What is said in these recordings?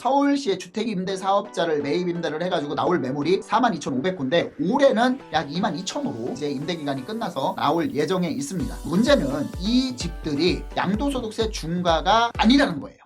서울시의 주택임대사업자를 매입임대를 해가지고 나올 매물이 42,500호인데 올해는 약 22,000호로 이제 임대기간이 끝나서 나올 예정에 있습니다. 문제는 이 집들이 양도소득세 중과가 아니라는 거예요.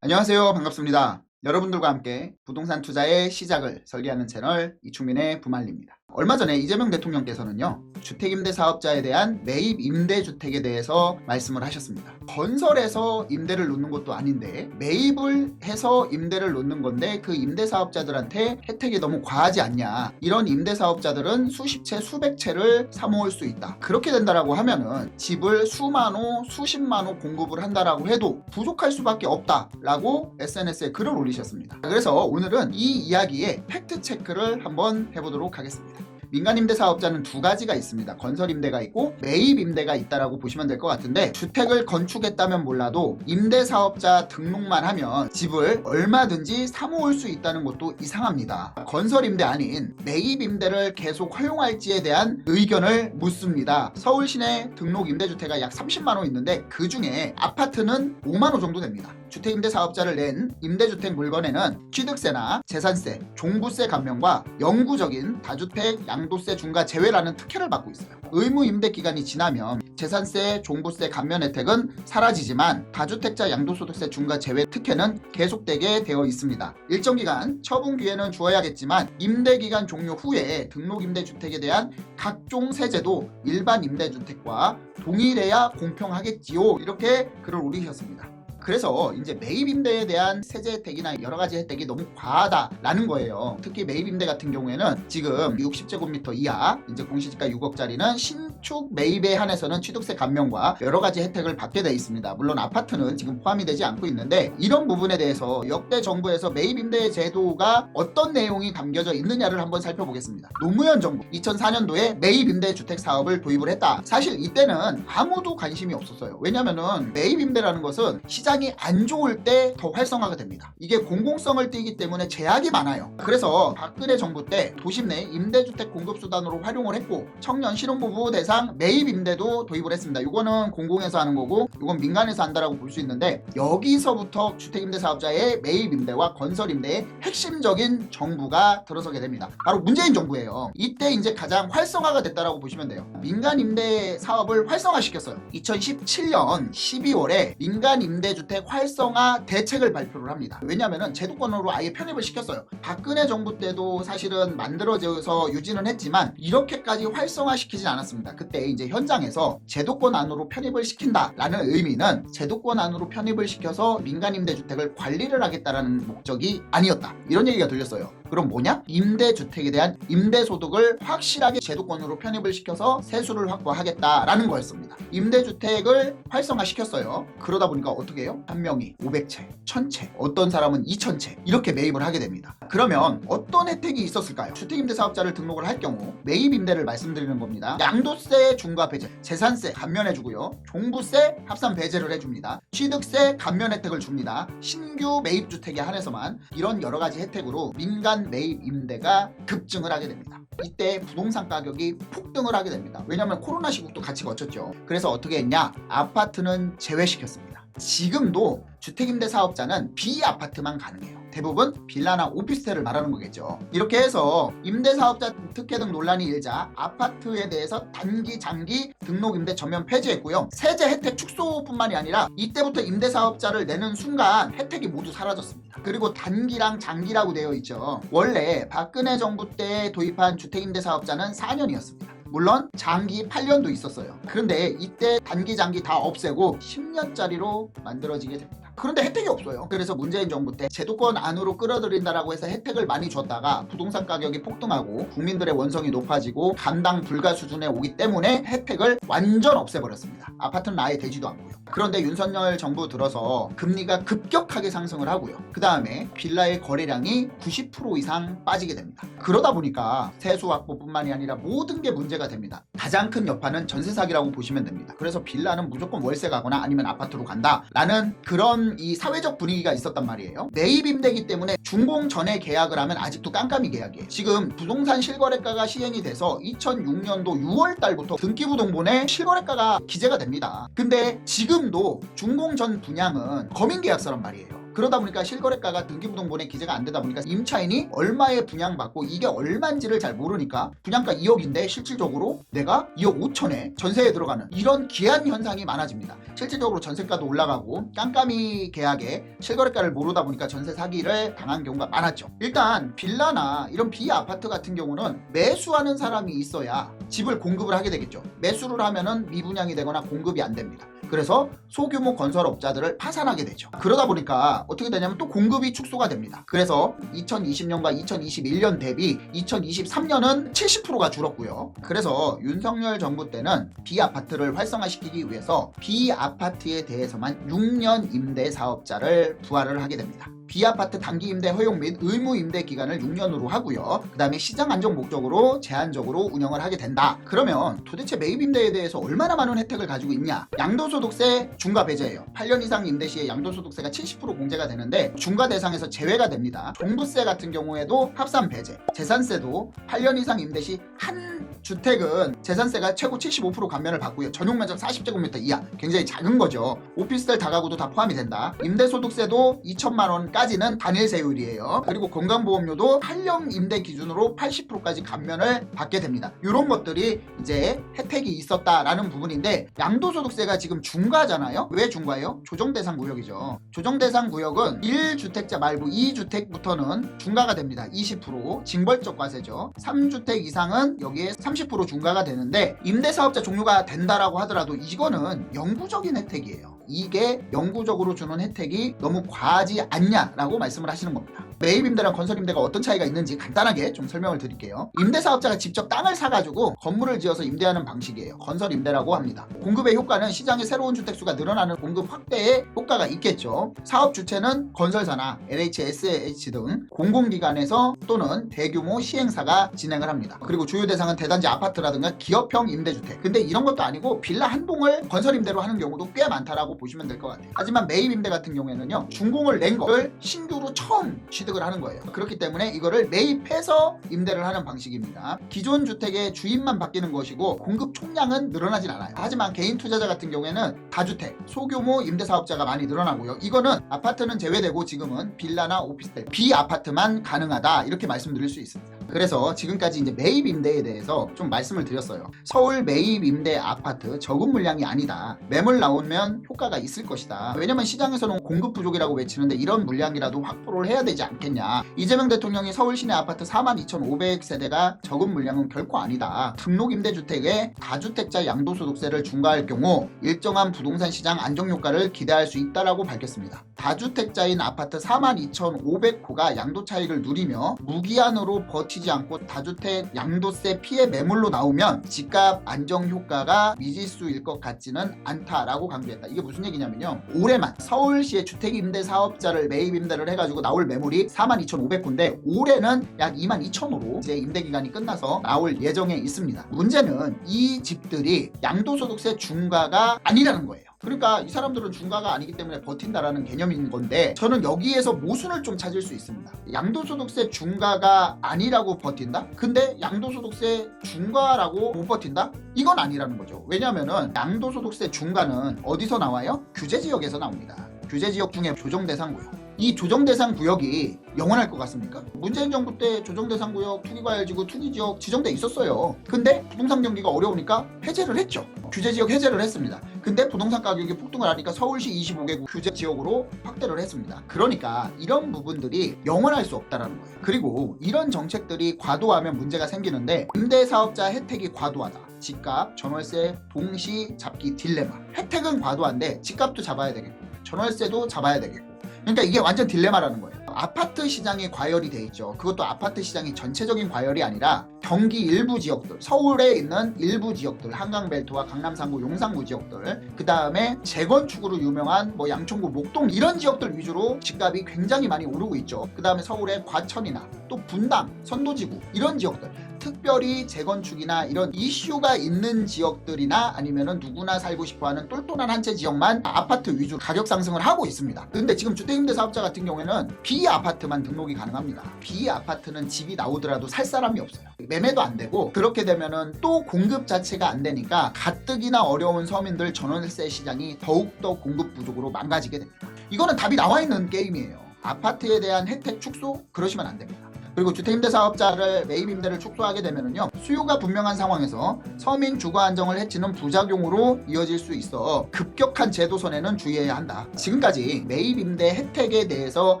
안녕하세요. 반갑습니다. 여러분들과 함께 부동산 투자의 시작을 설계하는 채널 이충민의 부말리입니다. 얼마 전에 이재명 대통령께서는요, 주택임대사업자에 대한 매입 임대주택에 대해서 말씀을 하셨습니다. 건설해서 임대를 놓는 것도 아닌데 매입을 해서 임대를 놓는 건데 그 임대사업자들한테 혜택이 너무 과하지 않냐, 이런 임대사업자들은 수십 채 수백 채를 사모을 수 있다. 그렇게 된다라고 하면은 집을 수만 호 수십만 호 공급을 한다라고 해도 부족할 수밖에 없다라고 SNS에 글을 올리셨습니다. 그래서 오늘은 이 이야기의 팩트체크를 한번 해보도록 하겠습니다. 민간임대사업자는 두 가지가 있습니다. 건설임대가 있고 매입임대가 있다라고 보시면 될 것 같은데, 주택을 건축했다면 몰라도 임대사업자 등록만 하면 집을 얼마든지 사모을 수 있다는 것도 이상합니다. 건설임대 아닌 매입임대를 계속 허용할지에 대한 의견을 묻습니다. 서울 시내 등록 임대주택가 약 30만 호 있는데 그 중에 아파트는 5만 호 정도 됩니다. 주택임대사업자를 낸 임대주택 물건에는 취득세나 재산세, 종부세 감면과 영구적인 다주택 양도세 중과 제외라는 특혜를 받고 있어요. 의무 임대 기간이 지나면 재산세, 종부세 감면 혜택은 사라지지만 다주택자 양도소득세 중과 제외 특혜는 계속되게 되어 있습니다. 일정 기간 처분 기회는 주어야겠지만 임대 기간 종료 후에 등록 임대주택에 대한 각종 세제도 일반 임대주택과 동일해야 공평하겠지요. 이렇게 글을 올리셨습니다. 그래서 이제 매입임대에 대한 세제 혜택이나 여러 가지 혜택이 너무 과하다라는 거예요. 특히 매입임대 같은 경우에는 지금 60제곱미터 이하 이제 공시지가 6억짜리는 신축 매입에 한해서는 취득세 감면과 여러 가지 혜택을 받게 돼 있습니다. 물론 아파트는 지금 포함이 되지 않고 있는데, 이런 부분에 대해서 역대 정부에서 매입임대 제도가 어떤 내용이 담겨져 있느냐를 한번 살펴보겠습니다. 노무현 정부 2004년도에 매입임대 주택 사업을 도입을 했다. 사실 이때는 아무도 관심이 없었어요. 왜냐면은 매입임대라는 것은 시장이 안 좋을 때 더 활성화가 됩니다. 이게 공공성을 띠기 때문에 제약이 많아요. 그래서 박근혜 정부 때 도심 내 임대주택 공급수단으로 활용을 했고, 청년 신혼부부 대상 매입임대도 도입을 했습니다. 이거는 공공에서 하는 거고 이건 민간에서 한다라고 볼 수 있는데, 여기서부터 주택임대사업자의 매입임대와 건설임대의 핵심적인 정부가 들어서게 됩니다. 바로 문재인 정부예요. 이때 이제 가장 활성화가 됐다라고 보시면 돼요. 민간임대 사업을 활성화시켰어요. 2017년 12월에 민간임대주택 활성화 대책을 발표를 합니다. 왜냐하면 제도권으로 아예 편입을 시켰어요. 박근혜 정부 때도 사실은 만들어져서 유지는 했지만 이렇게까지 활성화시키진 않았습니다. 그때 이제 현장에서 제도권 안으로 편입을 시킨다라는 의미는 제도권 안으로 편입을 시켜서 민간임대주택을 관리를 하겠다라는 목적이 아니었다, 이런 얘기가 들렸어요. 그럼 뭐냐? 임대주택에 대한 임대소득을 확실하게 제도권으로 편입을 시켜서 세수를 확보하겠다라는 거였습니다. 임대주택을 활성화시켰어요. 그러다 보니까 어떻게 해요? 한 명이 500채, 1000채, 어떤 사람은 2000채 이렇게 매입을 하게 됩니다. 그러면 어떤 혜택이 있었을까요? 주택임대사업자를 등록을 할 경우 매입임대를 말씀드리는 겁니다. 양도세 중과 배제, 재산세 감면해주고요, 종부세 합산 배제를 해줍니다, 취득세 감면 혜택을 줍니다. 신규 매입주택에 한해서만 이런 여러 가지 혜택으로 민간 매입 임대가 급증을 하게 됩니다. 이때 부동산 가격이 폭등을 하게 됩니다. 왜냐하면 코로나 시국도 같이 거쳤죠. 그래서 어떻게 했냐? 아파트는 제외시켰습니다. 지금도 주택임대사업자는 비아파트만 가능해요. 대부분 빌라나 오피스텔을 말하는 거겠죠. 이렇게 해서 임대사업자 특혜 등 논란이 일자 아파트에 대해서 단기, 장기 등록임대 전면 폐지했고요. 세제 혜택 축소뿐만이 아니라 이때부터 임대사업자를 내는 순간 혜택이 모두 사라졌습니다. 그리고 단기랑 장기라고 되어 있죠. 원래 박근혜 정부 때 도입한 주택임대사업자는 4년이었습니다. 물론 장기 8년도 있었어요. 그런데 이때 단기, 장기 다 없애고 10년짜리로 만들어지게 됩니다. 그런데 혜택이 없어요. 그래서 문재인 정부 때 제도권 안으로 끌어들인다라고 해서 혜택을 많이 줬다가 부동산 가격이 폭등하고 국민들의 원성이 높아지고 감당 불가 수준에 오기 때문에 혜택을 완전 없애버렸습니다. 아파트는 아예 되지도 않고요. 그런데 윤석열 정부 들어서 금리가 급격하게 상승을 하고요. 그 다음에 빌라의 거래량이 90% 이상 빠지게 됩니다. 그러다 보니까 세수 확보뿐만이 아니라 모든 게 문제가 됩니다. 가장 큰 여파는 전세 사기라고 보시면 됩니다. 그래서 빌라는 무조건 월세 가거나 아니면 아파트로 간다라는 그런 그런 이 사회적 분위기가 있었단 말이에요. 매입 임대이기 때문에 준공 전에 계약을 하면 아직도 깜깜이 계약이에요. 지금 부동산 실거래가가 시행이 돼서 2006년도 6월 달부터 등기부등본에 실거래가가 기재가 됩니다. 근데 지금도 준공 전 분양은 검인계약서란 말이에요. 그러다 보니까 실거래가가 등기부등본에 기재가 안 되다 보니까 임차인이 얼마에 분양받고 이게 얼마인지를 잘 모르니까 분양가 2억인데 실질적으로 내가 2억 5천에 전세에 들어가는 이런 기한 현상이 많아집니다. 실질적으로 전세가도 올라가고 깜깜이 계약에 실거래가를 모르다 보니까 전세 사기를 당한 경우가 많았죠. 일단 빌라나 이런 비아파트 같은 경우는 매수하는 사람이 있어야 집을 공급을 하게 되겠죠. 매수를 하면은 미분양이 되거나 공급이 안 됩니다. 그래서 소규모 건설업자들을 파산하게 되죠. 그러다 보니까 어떻게 되냐면 또 공급이 축소가 됩니다. 그래서 2020년과 2021년 대비 2023년은 70%가 줄었고요. 그래서 윤석열 정부 때는 비아파트를 활성화시키기 위해서 비아파트에 대해서만 6년 임대 사업자를 부활을 하게 됩니다. 비아파트 단기 임대 허용 및 의무 임대 기간을 6년으로 하고요. 그 다음에 시장 안정 목적으로 제한적으로 운영을 하게 된다. 그러면 도대체 매입 임대에 대해서 얼마나 많은 혜택을 가지고 있냐? 양도소득세 중과 배제예요. 8년 이상 임대 시에 양도소득세가 70% 공제가 되는데 중과 대상에서 제외가 됩니다. 종부세 같은 경우에도 합산 배제, 재산세도 8년 이상 임대 시 한 주택은 재산세가 최고 75% 감면을 받고요. 전용 면적 40제곱미터 이하, 굉장히 작은 거죠. 오피스텔 다가구도 다 포함이 된다. 임대소득세도 2천만 원까지는 단일 세율이에요. 그리고 건강보험료도 8년 임대 기준으로 80%까지 감면을 받게 됩니다. 이런 것들이 이제 혜택이 있었다라는 부분인데, 양도소득세가 지금 중과잖아요. 왜 중과예요? 조정대상 구역이죠. 조정대상 구역은 1주택자 말고 2주택부터는 중과가 됩니다. 20%, 징벌적 과세죠. 3주택 이상은 여기에 30% 중과가 되는데, 임대사업자 종료가 된다라고 하더라도 이거는 영구적인 혜택이에요. 이게 영구적으로 주는 혜택이 너무 과하지 않냐라고 말씀을 하시는 겁니다. 매입임대랑 건설임대가 어떤 차이가 있는지 간단하게 좀 설명을 드릴게요. 임대사업자가 직접 땅을 사가지고 건물을 지어서 임대하는 방식이에요. 건설임대라고 합니다. 공급의 효과는 시장의 새로운 주택수가 늘어나는 공급 확대에 효과가 있겠죠. 사업 주체는 건설사나 LH, SH 등 공공기관에서 또는 대규모 시행사가 진행을 합니다. 그리고 주요 대상은 대단지 아파트라든가 기업형 임대주택. 근데 이런 것도 아니고 빌라 한 동을 건설임대로 하는 경우도 꽤 많다라고 보시면 될 것 같아요. 하지만 매입임대 같은 경우에는요, 준공을 낸 거를 신규로 처음 취득을 하는 거예요. 그렇기 때문에 이거를 매입해서 임대를 하는 방식입니다. 기존 주택의 주인만 바뀌는 것이고 공급 총량은 늘어나진 않아요. 하지만 개인 투자자 같은 경우에는 다주택, 소규모 임대사업자가 많이 늘어나고요. 이거는 아파트는 제외되고 지금은 빌라나 오피스텔, 비아파트만 가능하다, 이렇게 말씀드릴 수 있습니다. 그래서 지금까지 이제 매입 임대에 대해서 좀 말씀을 드렸어요. 서울 매입 임대 아파트 적은 물량이 아니다. 매물 나오면 효과가 있을 것이다. 왜냐면 시장에서는 공급 부족이라고 외치는데 이런 물량이라도 확보를 해야 되지 않겠냐. 이재명 대통령이 서울 시내 아파트 42,500세대가 적은 물량은 결코 아니다. 등록 임대주택에 다주택자 양도소득세를 중과할 경우 일정한 부동산 시장 안정 효과를 기대할 수 있다라고 밝혔습니다. 다주택자인 아파트 42,500호가 양도 차익을 누리며 무기한으로 버티지 않고 다주택 양도세 피해 매물로 나오면 집값 안정 효과가 미지수일 것 같지는 않다라고 강조했다. 이게 무슨 얘기냐면요, 올해만 서울시의 주택임대 사업자를 매입임대를 해가지고 나올 매물이 42,500호인데 올해는 약 22,000호로 이제 임대기간이 끝나서 나올 예정에 있습니다. 문제는 이 집들이 양도소득세 중과가 아니라는 거예요. 그러니까 이 사람들은 중과가 아니기 때문에 버틴다라는 개념인 건데, 저는 여기에서 모순을 좀 찾을 수 있습니다. 양도소득세 중과가 아니라고 버틴다? 근데 양도소득세 중과라고 못 버틴다? 이건 아니라는 거죠. 왜냐하면은 양도소득세 중과는 어디서 나와요? 규제지역에서 나옵니다. 규제지역 중에 조정대상구역. 이 조정대상 구역이 영원할 것 같습니까? 문재인 정부 때 조정대상 구역, 투기과열지구, 투기지역 지정돼 있었어요. 근데 부동산 경기가 어려우니까 해제를 했죠. 규제지역 해제를 했습니다. 근데 부동산 가격이 폭등을 하니까 서울시 25개구 규제지역으로 확대를 했습니다. 그러니까 이런 부분들이 영원할 수 없다는 거예요. 그리고 이런 정책들이 과도하면 문제가 생기는데, 임대사업자 혜택이 과도하다. 집값, 전월세 동시 잡기 딜레마. 혜택은 과도한데 집값도 잡아야 되겠고 전월세도 잡아야 되겠고, 그러니까 이게 완전 딜레마라는 거예요. 아파트 시장이 과열이 돼 있죠. 그것도 아파트 시장이 전체적인 과열이 아니라 경기 일부 지역들, 서울에 있는 일부 지역들, 한강벨트와 강남 3구, 용산구 지역들, 그 다음에 재건축으로 유명한 뭐 양천구, 목동 이런 지역들 위주로 집값이 굉장히 많이 오르고 있죠. 그 다음에 서울의 과천이나 또 분당, 선도지구 이런 지역들, 특별히 재건축이나 이런 이슈가 있는 지역들이나 아니면은 누구나 살고 싶어하는 똘똘한 한 채 지역만 아파트 위주로 가격 상승을 하고 있습니다. 근데 지금 주택임대사업자 같은 경우에는 비아파트만 등록이 가능합니다. 비아파트는 집이 나오더라도 살 사람이 없어요. 매매도 안 되고, 그렇게 되면은 또 공급 자체가 안 되니까 가뜩이나 어려운 서민들 전월세 시장이 더욱더 공급 부족으로 망가지게 됩니다. 이거는 답이 나와 있는 게임이에요. 아파트에 대한 혜택 축소? 그러시면 안 됩니다. 그리고 주택임대사업자를 매입임대를 축소하게 되면은요, 수요가 분명한 상황에서 서민 주거 안정을 해치는 부작용으로 이어질 수 있어 급격한 제도 손해는 주의해야 한다. 지금까지 매입임대 혜택에 대해서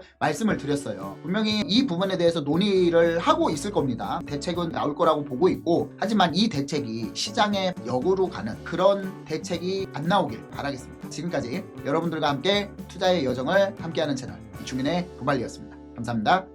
말씀을 드렸어요. 분명히 이 부분에 대해서 논의를 하고 있을 겁니다. 대책은 나올 거라고 보고 있고, 하지만 이 대책이 시장의 역으로 가는 그런 대책이 안 나오길 바라겠습니다. 지금까지 여러분들과 함께 투자의 여정을 함께하는 채널 이충민의 부발리였습니다. 감사합니다.